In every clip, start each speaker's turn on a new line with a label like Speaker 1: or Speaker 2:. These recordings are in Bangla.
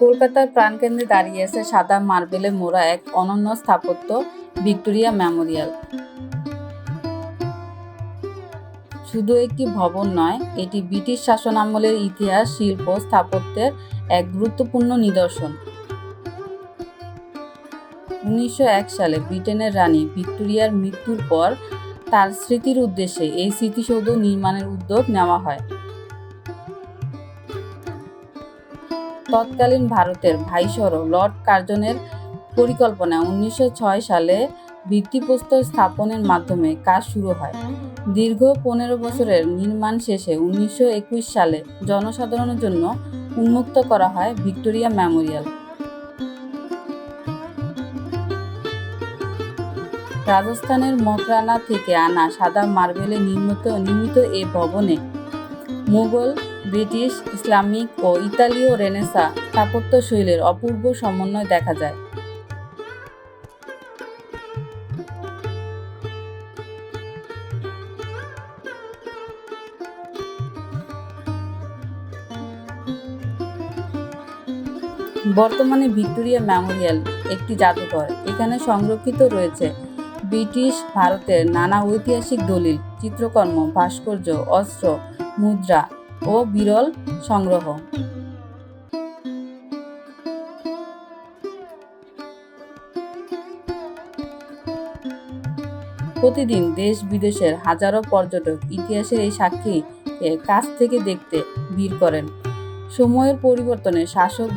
Speaker 1: কলকাতার প্রাণকেন্দ্রে দাঁড়িয়ে আছে সাদা মার্বেলে মোড়া এক অনন্য স্থাপত্য, ভিক্টোরিয়া মেমোরিয়াল। শুধু একটি ভবন নয়, এটি ব্রিটিশ শাসনামলের ইতিহাস, শিল্প, স্থাপত্যের এক গুরুত্বপূর্ণ নিদর্শন। 1901 সালে ব্রিটেনের রানী ভিক্টোরিয়ার মৃত্যুর পর তার স্মৃতির উদ্দেশ্যে এই স্মৃতিসৌধ নির্মাণের উদ্যোগ নেওয়া হয়। তৎকালীন ভারতের ভাইসরয় লর্ড কার্জনের পরিকল্পনায় 1906 সালে ভিত্তিপ্রস্তর স্থাপনের মাধ্যমে কাজ শুরু হয়। দীর্ঘ 15 বছরের নির্মাণ শেষে 1921 সালে জনসাধারণের জন্য উন্মুক্ত করা হয় ভিক্টোরিয়া মেমোরিয়াল। রাজস্থানের মকরানা থেকে আনা সাদা মার্বেলে নির্মিত এ ভবনে মুঘল, ব্রিটিশ, ইসলামিক ও ইতালীয় রেনেসাঁ স্থাপত্যশৈলীর অপূর্ব সমন্বয় দেখা যায়। বর্তমানে ভিক্টোরিয়া মেমোরিয়াল একটি জাদুঘর। এখানে সংরক্ষিত রয়েছে ব্রিটিশ ভারতের নানা ঐতিহাসিক দলিল, চিত্রকর্ম, ভাস্কর্য, অস্ত্র, মুদ্রা ও বিরল সংগ্রহ। প্রতিদিন দেশ বিদেশের হাজারো পর্যটক ইতিহাসের এই সাক্ষীকে কাছ থেকে দেখতে ভিড় করেন। সময়ের পরিবর্তনে শাসক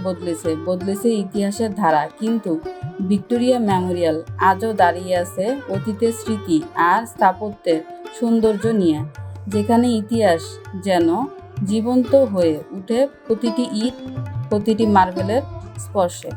Speaker 1: বদলেছে ইতিহাসের ধারা, কিন্তু ভিক্টোরিয়া মেমোরিয়াল আজও দাঁড়িয়ে আছে অতীতের স্মৃতি আর স্থাপত্যের সৌন্দর্য নিয়ে, যেখানে ইতিহাস যেন জীবন্ত হয়ে উঠে প্রতিটি ইট, প্রতিটি মার্বেলের স্পর্শে।